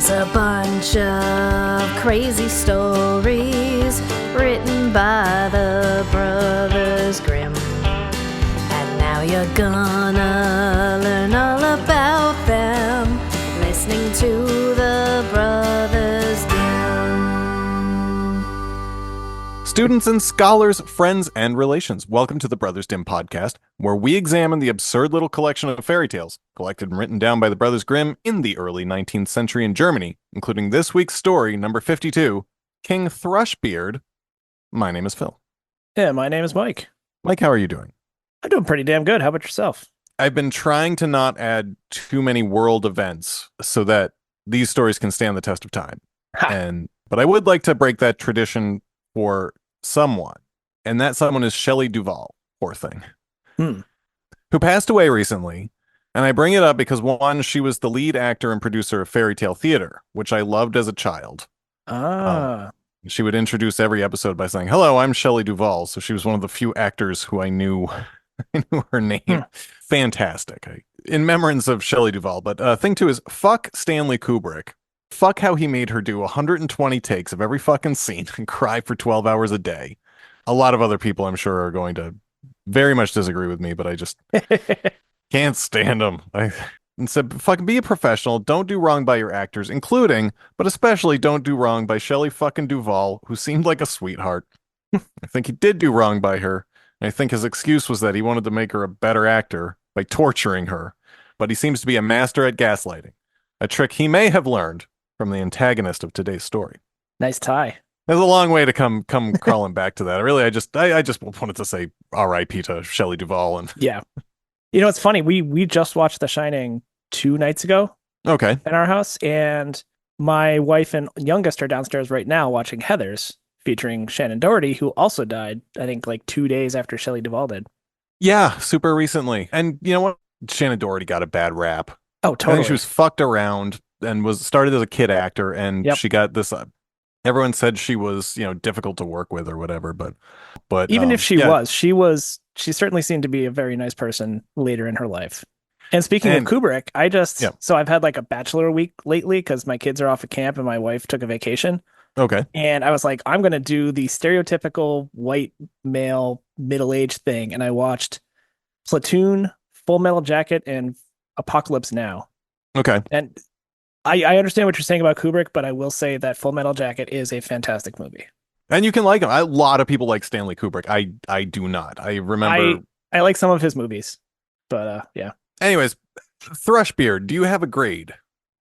It's a bunch of crazy stories written by the Brothers Grimm. And now you're gonna learn all about them, listening to the Brothers Grimm. Students and scholars, friends and relations, welcome to the Brothers Dim podcast, where we examine the absurd little collection of fairy tales collected and written down by the Brothers Grimm in the early 19th century in Germany, including this week's story, number 52, King Thrushbeard. My name is Phil. Yeah, my name is Mike. Mike, how are you doing? I'm doing pretty damn good. How about yourself? I've been trying to not add too many world events so that these stories can stand the test of time. But I would like to break that tradition for someone, and that someone is Shelley Duvall, poor thing, who passed away recently. And I bring it up because, one, she was the lead actor and producer of fairy tale theater, which I loved as a child. She would introduce every episode by saying, "Hello, I'm Shelley Duvall." So she was one of the few actors who I knew her name. Fantastic. In remembrance of Shelley Duvall. But thing two is, fuck Stanley Kubrick. Fuck how he made her do 120 takes of every fucking scene and cry for 12 hours a day. A lot of other people, I'm sure, are going to very much disagree with me, but I just can't stand them. And said, fucking be a professional. Don't do wrong by your actors, including, but especially don't do wrong by Shelley fucking Duvall, who seemed like a sweetheart. I think he did do wrong by her. And I think his excuse was that he wanted to make her a better actor by torturing her. But he seems to be a master at gaslighting, a trick he may have learned from the antagonist of today's story. Nice tie. There's a long way to come crawling back to that. Really, I just wanted to say R.I.P. to Shelley Duvall. And yeah, you know, it's funny. We just watched The Shining 2 nights ago. Okay. In our house, and my wife and youngest are downstairs right now watching Heathers, featuring Shannon Doherty, who also died, I think, like 2 days after Shelley Duvall did. Yeah, super recently. And you know what? Shannon Doherty got a bad rap. Oh, totally. I think she was fucked around and was started as a kid actor, and she got this. Everyone said she was, difficult to work with or whatever. But even if she she certainly seemed to be a very nice person later in her life. And speaking of Kubrick, so I've had like a bachelor week lately because my kids are off at camp and my wife took a vacation. Okay. And I was like, I'm going to do the stereotypical white male middle-aged thing. And I watched Platoon, Full Metal Jacket, and Apocalypse Now. Okay. And I understand what you're saying about Kubrick, but I will say that Full Metal Jacket is a fantastic movie. And you can like him. A lot of people like Stanley Kubrick. I do not. I remember. I like some of his movies, but yeah. Anyways, Thrushbeard, do you have a grade?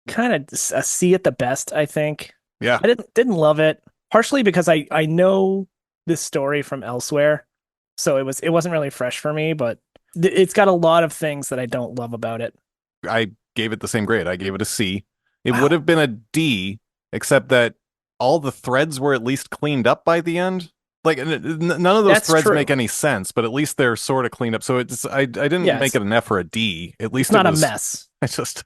Kind of a C at the best, I think. Yeah. I didn't love it, partially because I know this story from elsewhere, so it wasn't really fresh for me, but it's got a lot of things that I don't love about it. I gave it the same grade. I gave it a C. It would have been a D, except that all the threads were at least cleaned up by the end. Like, none of those threads make any sense, but at least they're sort of cleaned up. So I didn't make it an F or a D. At least it's not a mess. It's just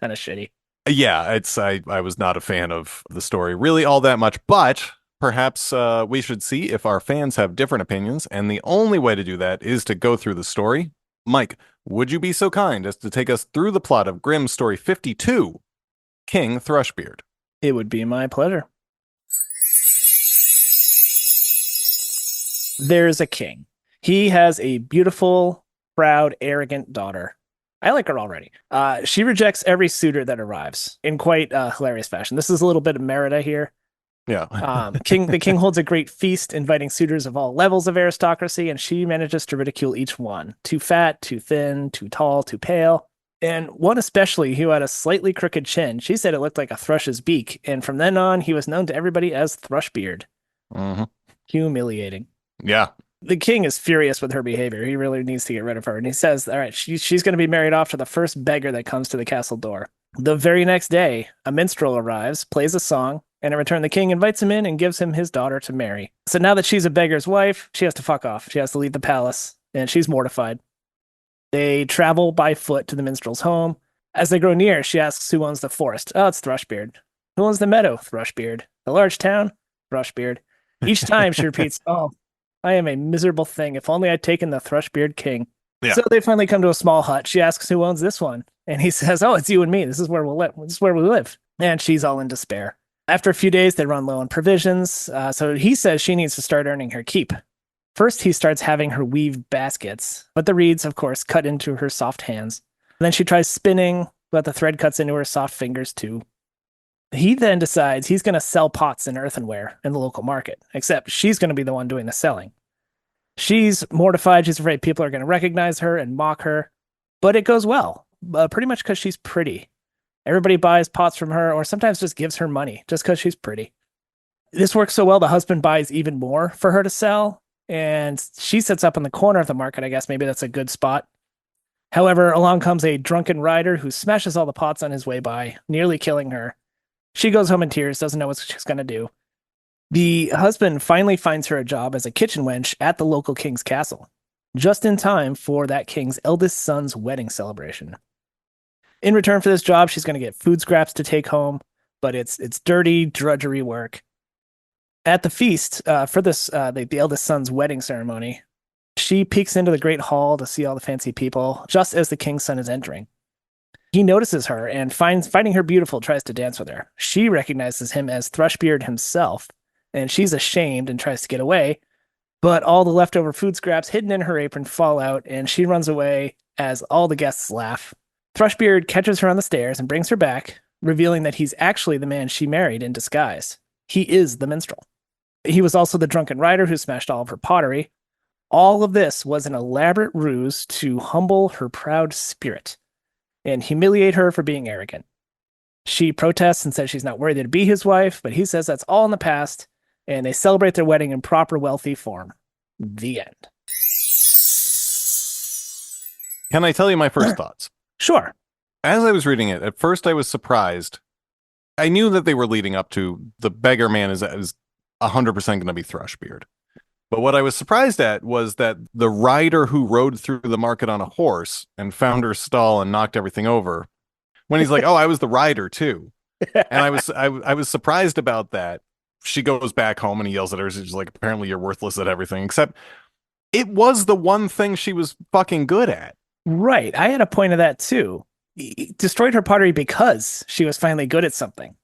kind of shitty. Yeah, I was not a fan of the story really all that much, but perhaps we should see if our fans have different opinions, and the only way to do that is to go through the story. Mike, would you be so kind as to take us through the plot of Grimm's story 52, King Thrushbeard? It would be my pleasure. There's a king. He has a beautiful, proud, arrogant daughter. I like her already. She rejects every suitor that arrives in quite hilarious fashion. This is a little bit of Merida here. Yeah. The king holds a great feast, inviting suitors of all levels of aristocracy, and she manages to ridicule each one. Too fat, too thin, too tall, too pale. And one especially, who had a slightly crooked chin, she said it looked like a thrush's beak, and from then on, he was known to everybody as Thrushbeard. Mm-hmm. Humiliating. Yeah. The king is furious with her behavior. He really needs to get rid of her. And he says, all right, she's going to be married off to the first beggar that comes to the castle door. The very next day, a minstrel arrives, plays a song, and in return, the king invites him in and gives him his daughter to marry. So now that she's a beggar's wife, she has to fuck off. She has to leave the palace, and she's mortified. They travel by foot to the minstrel's home. As they grow near, she asks who owns the forest. Oh, it's Thrushbeard. Who owns the meadow? Thrushbeard. The large town? Thrushbeard. Each time she repeats, oh, I am a miserable thing. If only I'd taken the Thrushbeard king. Yeah. So they finally come to a small hut. She asks who owns this one. And he says, "Oh, it's you and me. This is where we'll live. This is where we live." And she's all in despair. After a few days, they run low on provisions. So he says she needs to start earning her keep. First, he starts having her weave baskets, but the reeds, of course, cut into her soft hands. Then she tries spinning, but the thread cuts into her soft fingers too. He then decides he's going to sell pots and earthenware in the local market, except she's going to be the one doing the selling. She's mortified. She's afraid people are going to recognize her and mock her, but it goes well, pretty much because she's pretty. Everybody buys pots from her or sometimes just gives her money just because she's pretty. This works so well, the husband buys even more for her to sell, and she sits up in the corner of the market. I guess maybe that's a good spot. However, along comes a drunken rider who smashes all the pots on his way by, nearly killing her. She goes home in tears, doesn't know what she's going to do. The husband finally finds her a job as a kitchen wench at the local king's castle, just in time for that king's eldest son's wedding celebration. In return for this job, she's going to get food scraps to take home, but it's dirty drudgery work. At the feast for this the eldest son's wedding ceremony, she peeks into the great hall to see all the fancy people just as the king's son is entering. He notices her and finding her beautiful, tries to dance with her. She recognizes him as Thrushbeard himself, and she's ashamed and tries to get away, but all the leftover food scraps hidden in her apron fall out, and she runs away as all the guests laugh. Thrushbeard catches her on the stairs and brings her back, revealing that he's actually the man she married in disguise. He is the minstrel. He was also the drunken rider who smashed all of her pottery. All of this was an elaborate ruse to humble her proud spirit and humiliate her for being arrogant. She protests and says she's not worthy to be his wife, but he says that's all in the past, and they celebrate their wedding in proper wealthy form. The end. Can I tell you my first thoughts? Sure. As I was reading it, at first I was surprised. I knew that they were leading up to the beggar man is 100% going to be Thrushbeard. But what I was surprised at was that the rider who rode through the market on a horse and found her stall and knocked everything over, when he's like, "Oh, I was the rider too," and I was surprised about that. She goes back home and he yells at her. She's like, "Apparently, you're worthless at everything." Except it was the one thing she was fucking good at. Right. I had a point of that too. He destroyed her pottery because she was finally good at something.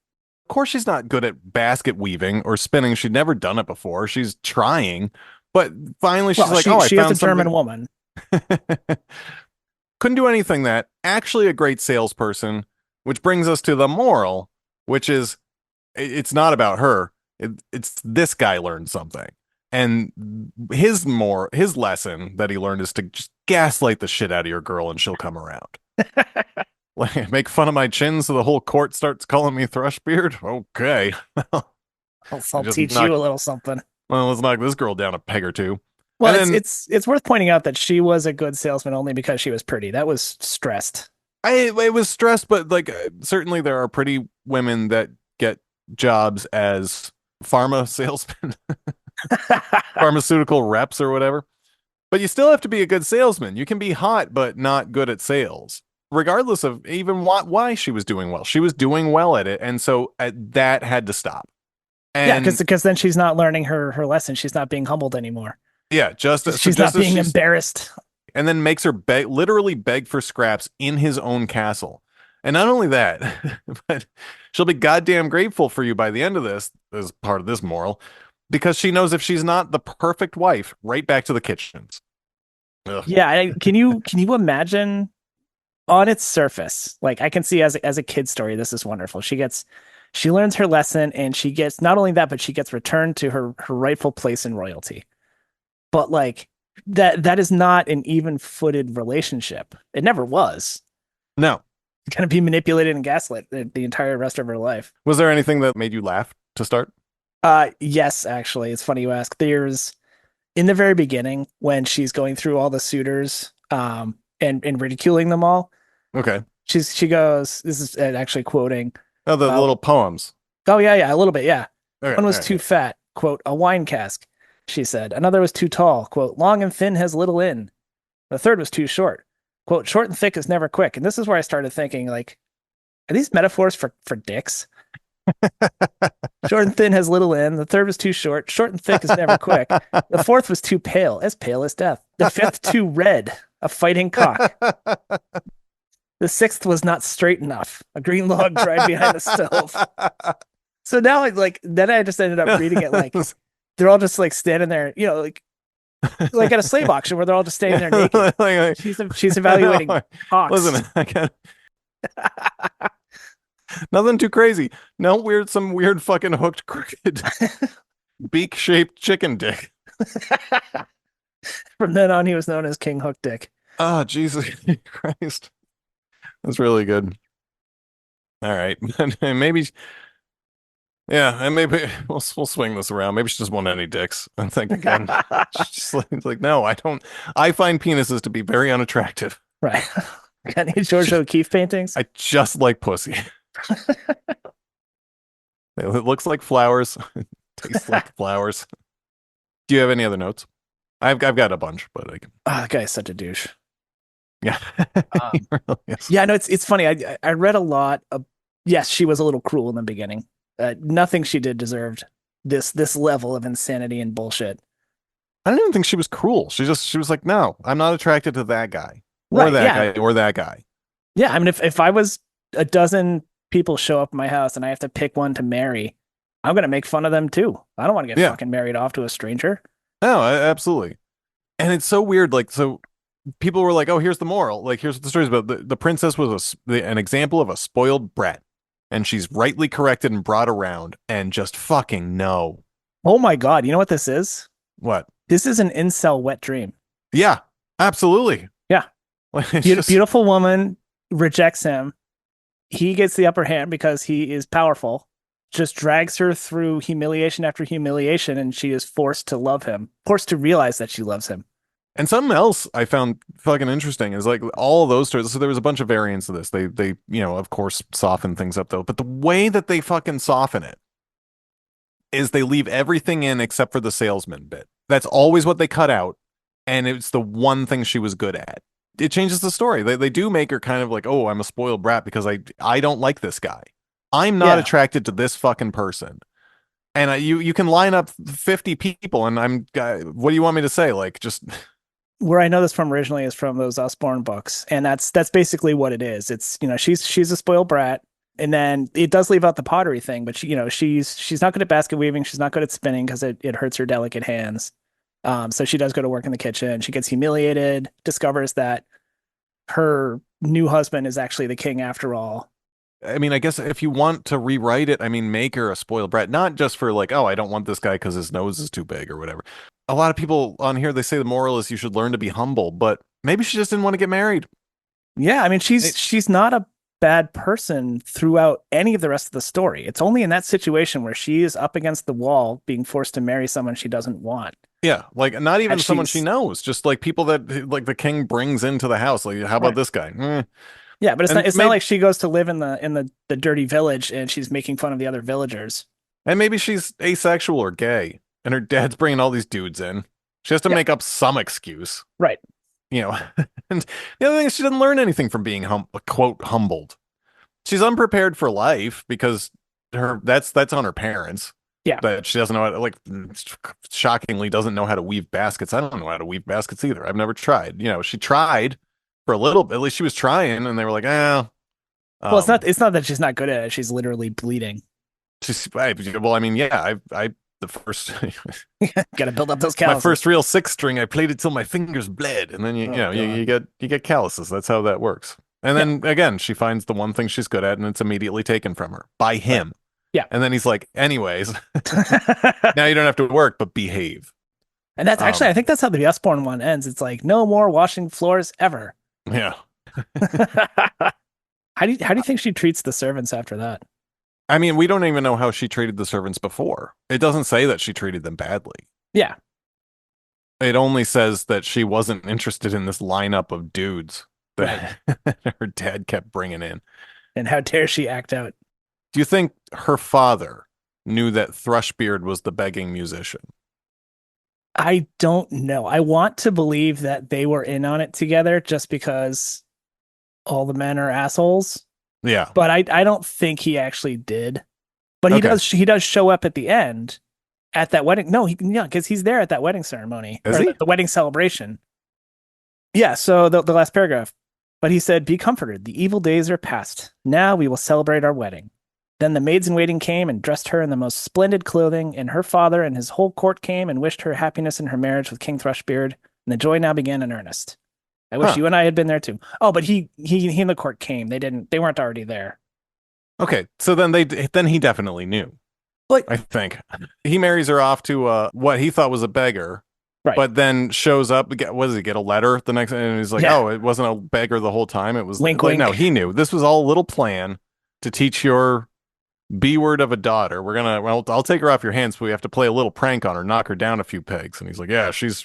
Of course, she's not good at basket weaving or spinning. She'd never done it before. She's trying, but finally she's like, "Oh, she I is found a German something." woman. Couldn't do anything that. Actually, a great salesperson, which brings us to the moral, which is it's not about her. It's this guy learned something. And his lesson that he learned is to just gaslight the shit out of your girl and she'll come around. Like, make fun of my chin so the whole court starts calling me Thrushbeard? Okay. I'll teach you a little something. Well, let's knock this girl down a peg or two. Well, And then it's worth pointing out that she was a good salesman only because she was pretty. That was stressed. it was stressed, but like certainly there are pretty women that get jobs as pharma salesmen, pharmaceutical reps or whatever. But you still have to be a good salesman. You can be hot, but not good at sales, regardless of even why she was doing well. She was doing well at it. And so that had to stop. And yeah, because then she's not learning her lesson. She's not being humbled anymore. yeah, She's not being embarrassed. And then makes her literally beg for scraps in his own castle. And not only that, but she'll be goddamn grateful for you by the end of this, as part of this moral, because she knows if she's not the perfect wife, right back to the kitchens. Ugh. Yeah, can you imagine on its surface? Like I can see as a kid story, this is wonderful. She learns her lesson and she gets not only that, but she gets returned to her rightful place in royalty. But like that is not an even-footed relationship. It never was. No. It's going to be manipulated and gaslit the entire rest of her life. Was there anything that made you laugh to start? Yes, actually. It's funny you ask. There's in the very beginning when she's going through all the suitors and ridiculing them all. Okay. She goes, this is actually quoting. Oh, the little poems. Oh, yeah, a little bit, yeah. Okay, One was too fat, quote, a wine cask, she said. Another was too tall, quote, long and thin has little in. The third was too short, quote, short and thick is never quick. And this is where I started thinking, like, are these metaphors for dicks? Short and thin has little in. The third was too short and thick is never quick. The fourth was too pale as death. The fifth too red, a fighting cock. The sixth was not straight enough. A green log dried behind the stove. So now, then I just ended up reading it like they're all just like standing there, like at a slave auction where they're all just standing there naked. She's evaluating hawks. Listen, nothing too crazy. No some weird fucking hooked crooked beak shaped chicken dick. From then on, he was known as King Hook Dick. Oh, Jesus Christ. That's really good. All right. Maybe, yeah, and maybe we'll swing this around. Maybe she doesn't want any dicks. I think again, she's like, no, I don't. I find penises to be very unattractive. Right. Got any George O'Keeffe paintings? I just like pussy. It looks like flowers. It tastes like flowers. Do you have any other notes? I've got a bunch, but I can. Oh, that guy's such a douche. Yeah. Really is. Yeah, no, it's funny. I read a lot of. Yes, she was a little cruel in the beginning. Nothing she did deserved this level of insanity and bullshit. I don't even think she was cruel. She was like, no, I'm not attracted to that guy or that guy or that guy. Yeah, I mean, if I was a dozen people show up at my house and I have to pick one to marry, I'm gonna make fun of them too. I don't want to get fucking married off to a stranger. No, absolutely. And it's so weird. Like, so people were like, oh, here's the moral. Like, here's what the story's about. The princess was an example of a spoiled brat. And she's rightly corrected and brought around and just fucking no. Oh my God. You know what this is? What? This is an incel wet dream. Yeah, absolutely. Yeah. Beautiful woman rejects him. He gets the upper hand because he is powerful, just drags her through humiliation after humiliation, and she is forced to love him, forced to realize that she loves him. And something else I found fucking interesting is like all of those stories. So there was a bunch of variants of this. They of course soften things up though. But the way that they fucking soften it is they leave everything in except for the salesman bit. That's always what they cut out. And it's the one thing she was good at. It changes the story. They do make her kind of like, oh, I'm a spoiled brat because I don't like this guy. I'm not attracted to this fucking person. And you can line up 50 people and what do you want me to say? Like, just... Where I know this from originally is from those Usborne books, and that's basically what it is. It's she's a spoiled brat, and then it does leave out the pottery thing, but she's not good at basket weaving, she's not good at spinning because it hurts her delicate hands. So she does go to work in the kitchen. She gets humiliated, discovers that her new husband is actually the king after all. I mean, I guess if you want to rewrite it, I mean, make her a spoiled brat, not just for like, oh, I don't want this guy because his nose is too big or whatever. A lot of people on here, they say the moral is you should learn to be humble, but maybe she just didn't want to get married. Yeah, I mean, she's not a bad person throughout any of the rest of the story. It's only in that situation where she is up against the wall being forced to marry someone she doesn't want. Yeah, like not even someone she knows, just like people that like the king brings into the house. Like, how about this guy? Yeah, but it's not like she goes to live in the dirty village and she's making fun of the other villagers. And maybe she's asexual or gay, and her dad's bringing all these dudes in. She has to make up some excuse, right? And the other thing is she didn't learn anything from being quote humbled. She's unprepared for life because that's on her parents. Yeah, that she doesn't know how to, like, shockingly doesn't know how to weave baskets. I don't know how to weave baskets either. I've never tried. She tried for a little bit. At least she was trying, and they were like, "Eh." Well, it's not that she's not good at it. She's literally bleeding. Well, I mean, yeah, the first got to build up those calluses. My first real six string, I played it till my fingers bled, and then you get calluses. That's how that works. And then again, she finds the one thing she's good at, and it's immediately taken from her by him. Right. Yeah. And then he's like, anyways, now you don't have to work, but behave. And that's actually, I think that's how the Usborne one ends. It's like, no more washing floors ever. Yeah. How do you think she treats the servants after that? I mean, we don't even know how she treated the servants before. It doesn't say that she treated them badly. Yeah. It only says that she wasn't interested in this lineup of dudes that her dad kept bringing in. And how dare she act out? Do you think her father knew that Thrushbeard was the begging musician? I don't know. I want to believe that they were in on it together just because all the men are assholes. Yeah. But I don't think he actually did. But he does show up at the end at that wedding. No, because he's there at that wedding ceremony. Is he? The wedding celebration. Yeah, so the last paragraph. But he said, "Be comforted. The evil days are past. Now we will celebrate our wedding." Then the maids in waiting came and dressed her in the most splendid clothing, and her father and his whole court came and wished her happiness in her marriage with King Thrushbeard, and the joy now began in earnest. I wish Huh. you and I had been there too. Oh, but he and the court came. They weren't already there. Okay, so then he definitely knew. Like, I think he marries her off to what he thought was a beggar, right. but then shows up. What does he get? A letter the next, and he's like, Yeah. "Oh, it wasn't a beggar the whole time. It was Wink like no, wink. he knew this was all a little plan to teach your B word of a daughter. Well, I'll take her off your hands, but we have to play a little prank on her, knock her down a few pegs." And he's like, "Yeah, she's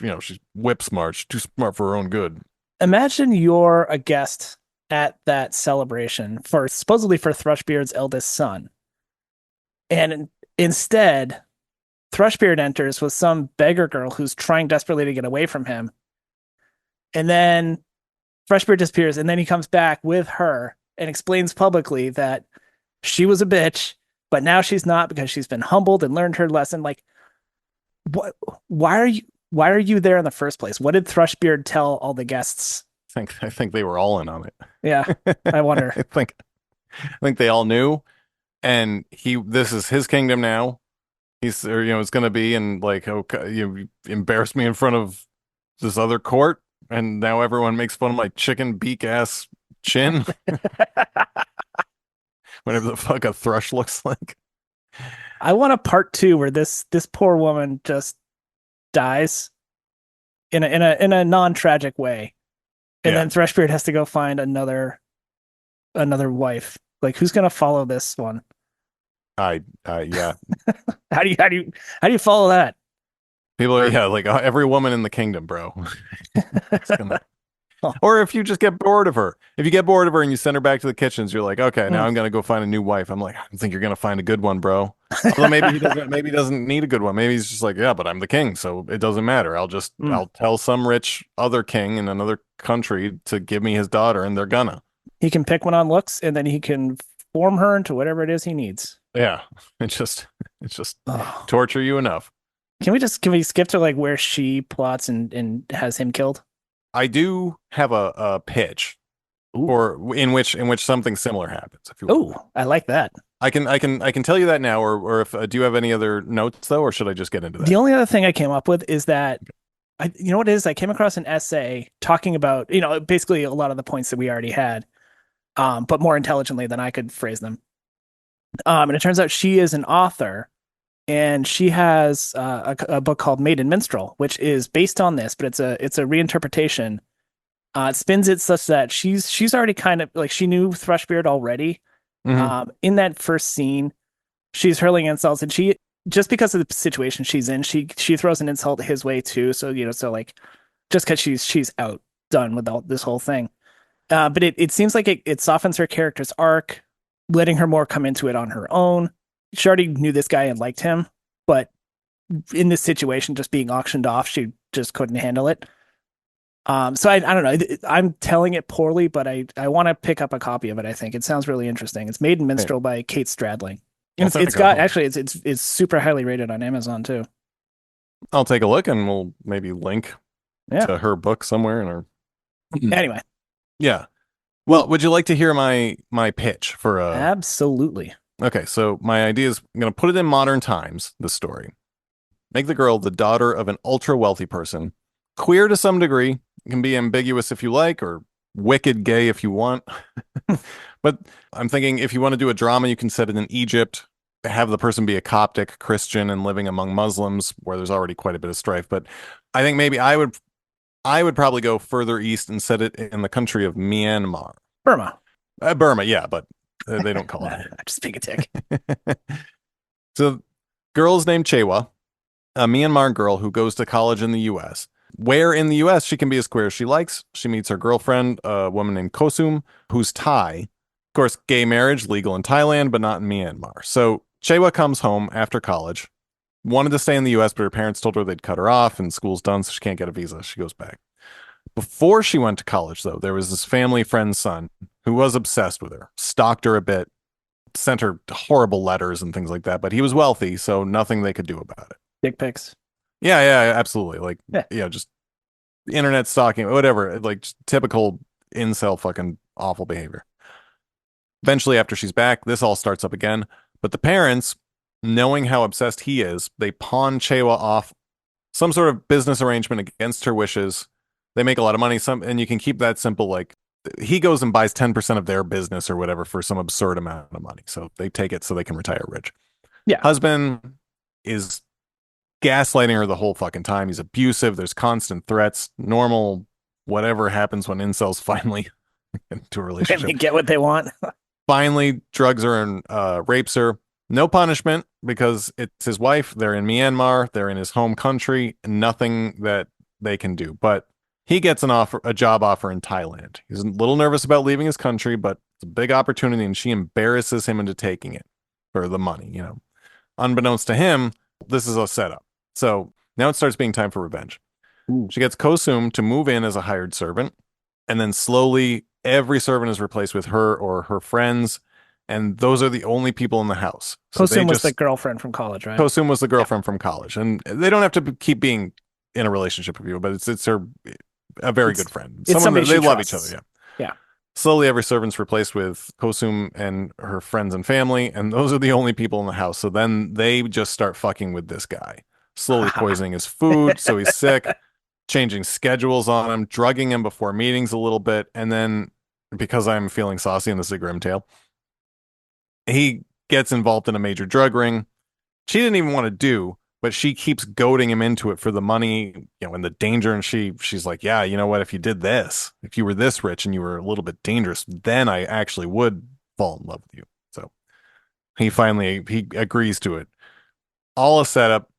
whip smart. She's too smart for her own good." Imagine you're a guest at that celebration for supposedly for Thrushbeard's eldest son. And instead, Thrushbeard enters with some beggar girl who's trying desperately to get away from him. And then Thrushbeard disappears, and then he comes back with her and explains publicly that she was a bitch, but now she's not because she's been humbled and learned her lesson. Like, what? Why are you there in the first place? What did Thrushbeard tell all the guests? I think they were all in on Yeah, it. I wonder. I think they all knew, and this is his kingdom now. It's gonna be, and like, okay, you embarrassed me in front of this other court, and now everyone makes fun of my chicken beak ass chin, whatever the fuck a thrush looks like. I want a part two where this poor woman just dies in a non-tragic way, and Yeah, then Thrushbeard has to go find another wife. Like, who's gonna follow this one? yeah. How do you follow that? People are, yeah, like every woman in the kingdom, bro. It's gonna Oh, Or if you just get bored of her. If you get bored of her and you send her back to the kitchens, you're like, okay, now mm, I'm gonna go find a new wife. I'm like, I don't think you're gonna find a good one, bro. Although maybe he doesn't need a good one. Maybe he's just like, yeah, but I'm the king, so it doesn't matter. mm. I'll tell some rich other king in another country to give me his daughter, and they're gonna. He can pick one on looks, and then he can form her into whatever it is he needs. Yeah. It's just Oh. torture you enough. Can we skip to like where she plots and has him killed? I do have a pitch Ooh. for in which something similar happens, if you want. Oh, I like that. I can tell you that now, or if do you have any other notes though, or should I just get into The that? only other thing I came up with is that you know what it is? I came across an essay talking about, basically a lot of the points that we already had, but more intelligently than I could phrase them. And it turns out she is an author, and she has a book called Maiden Minstrel, which is based on this, but it's a reinterpretation. It spins it such that she's already kind of like she knew Thrushbeard already. Hmm. In that first scene, she's hurling insults, and she just because of the situation she's in, she throws an insult his way too. So so like just because she's outdone with this whole thing. But it seems like it softens her character's arc, letting her more come into it on her own. She already knew this guy and liked him, but in this situation, just being auctioned off, she just couldn't handle it. So I don't know. I'm telling it poorly, but I want to pick up a copy of it. I think it sounds really interesting. It's Maiden Hey, Minstrel by Kate Stradling, and I'll it's take a got look. actually it's super highly rated on Amazon too. I'll take a look, and we'll maybe link Yeah. to her book somewhere in our. Anyway, Yeah. Well, would you like to hear my pitch for a? absolutely. Okay, so my idea is I'm gonna put it in modern times. This story. Make the girl the daughter of an ultra wealthy person, queer to some degree. It can be ambiguous if you like, or wicked gay if you want. But I'm thinking if you want to do a drama, you can set it in Egypt, have the person be a Coptic Christian and living among Muslims where there's already quite a bit of strife. But I think maybe I would probably go further east and set it in the country of Myanmar. Burma. Burma, yeah, but they don't call I'm just being a dick. it. So, girl is named Chewa, a Myanmar girl who goes to college in the U.S. Where in the U.S. she can be as queer as she likes. She meets her girlfriend, a woman named Kosum, who's Thai. Of course, gay marriage legal in Thailand, but not in Myanmar. So Chewa comes home after college, wanted to stay in the U.S., but her parents told her they'd cut her off and school's done, so she can't get a visa. She goes back. Before she went to college, though, there was this family friend's son who was obsessed with her, stalked her a bit, sent her horrible letters and things like that, but he was wealthy, so nothing they could do about it. Dick pics. Yeah, yeah, absolutely. Like, Yeah. yeah, just internet stalking, whatever, like just typical incel fucking awful behavior. Eventually, after she's back, this all starts up again. But the parents, knowing how obsessed he is, they pawn Chewa off some sort of business arrangement against her wishes. They make a lot of money, and you can keep that simple. Like he goes and buys 10% of their business or whatever for some absurd amount of money. So they take it so they can retire rich. Yeah. Husband is gaslighting her the whole fucking time. He's abusive. There's constant threats. Normal, whatever happens when incels finally into a When relationship. they get what they want. Finally drugs her and rapes her. No punishment because it's his wife. They're in Myanmar. They're in his home country. Nothing that they can do. But he gets a job offer in Thailand. He's a little nervous about leaving his country, but it's a big opportunity, and she embarrasses him into taking it for the money. You know, unbeknownst to him, this is a setup. So now it starts being time for revenge. Ooh. She gets Kosum to move in as a hired servant, and then slowly every servant is replaced with her or her friends, and those are the only people in the house. So Kosum was the girlfriend from college, right? Kosum was the girlfriend from college, and they don't have to keep being in a relationship with you, but it's her a very good friend. It's Someone somebody that they she love each trusts. other. Yeah. Yeah. Slowly, every servant's replaced with Kosum and her friends and family, and those are the only people in the house. So then they just start fucking with this guy, slowly poisoning his food, so he's sick, changing schedules on him, drugging him before meetings a little bit, and then because I'm feeling saucy and this is a grim tale, he gets involved in a major drug ring. She didn't even want to do, but she keeps goading him into it for the money, you know, and the danger. And she's like, yeah, you know what? If you did this, if you were this rich and you were a little bit dangerous, then I actually would fall in love with you. So he agrees to it. All a setup.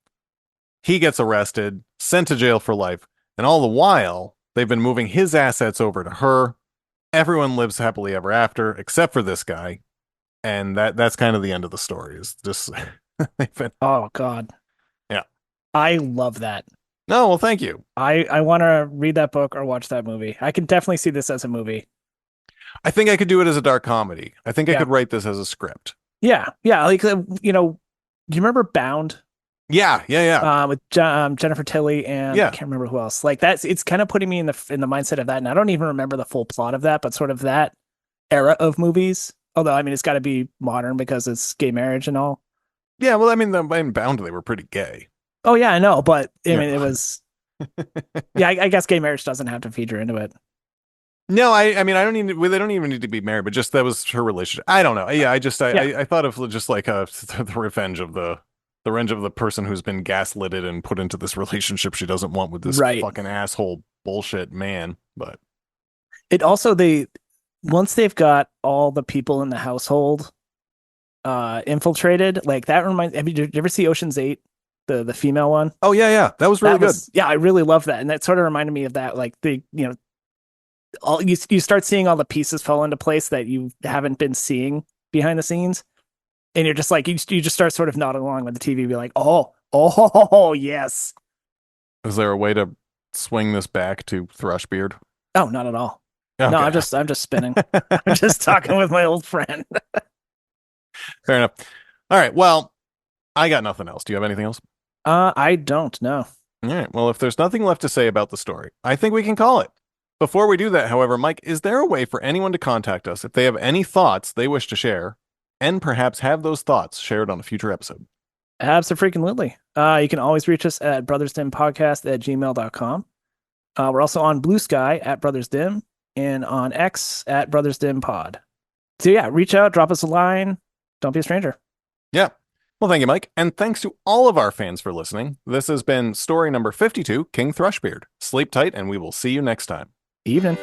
He gets arrested, sent to jail for life, and all the while they've been moving his assets over to her. Everyone lives happily ever after, except for this guy, and that's kind of the end of the story. Is just they've been, Oh God. yeah. I love that. No, well, thank you. I want to read that book or watch that movie. I can definitely see this as a movie. I think I could do it as a dark comedy. I think I Yeah. could write this as a script. Yeah. Yeah. Like, you know, do you remember Bound? Yeah. With Jennifer Tilly and Yeah. I can't remember who else. Like it's kind of putting me in the mindset of that, and I don't even remember the full plot of that, but sort of that era of movies. Although I mean, it's got to be modern because it's gay marriage and all. Yeah, well, I mean, in Bound, they were pretty gay. Oh yeah, I know, but I Yeah. mean, it was. Yeah, I guess gay marriage doesn't have to feature into it. No, I mean, they don't even need to be married, but just that was her relationship. I don't know. Yeah, I thought of just like the revenge of the person who's been gaslitted and put into this relationship she doesn't want with this Right. fucking asshole bullshit man. But It also once they've got all the people in the household infiltrated, like that reminds. Have you ever see Ocean's 8, the female one? oh yeah, that was really good. Yeah, I really love that, and that sort of reminded me of that. Like all you start seeing all the pieces fall into place that you haven't been seeing behind the scenes, and you're just like you just start sort of nodding along with the TV, be like, oh yes. Is there a way to swing this back to Thrushbeard? Oh, not at all. Okay. No, I'm just spinning. I'm just talking with my old friend. Fair enough. All right. Well, I got nothing else. Do you have anything else? I don't know. All right. Well, if there's nothing left to say about the story, I think we can call it. Before we do that, however, Mike, is there a way for anyone to contact us if they have any thoughts they wish to share and perhaps have those thoughts shared on a future episode? Absolutely. You can always reach us at brothersdimpodcast@gmail.com. We're also on Blue Sky at brothersdim and on X at brothersdimpod. So yeah, reach out, drop us a line. Don't be a stranger. Yeah. Well, thank you, Mike. And thanks to all of our fans for listening. This has been story number 52, King Thrushbeard. Sleep tight, and we will see you next time. Evening.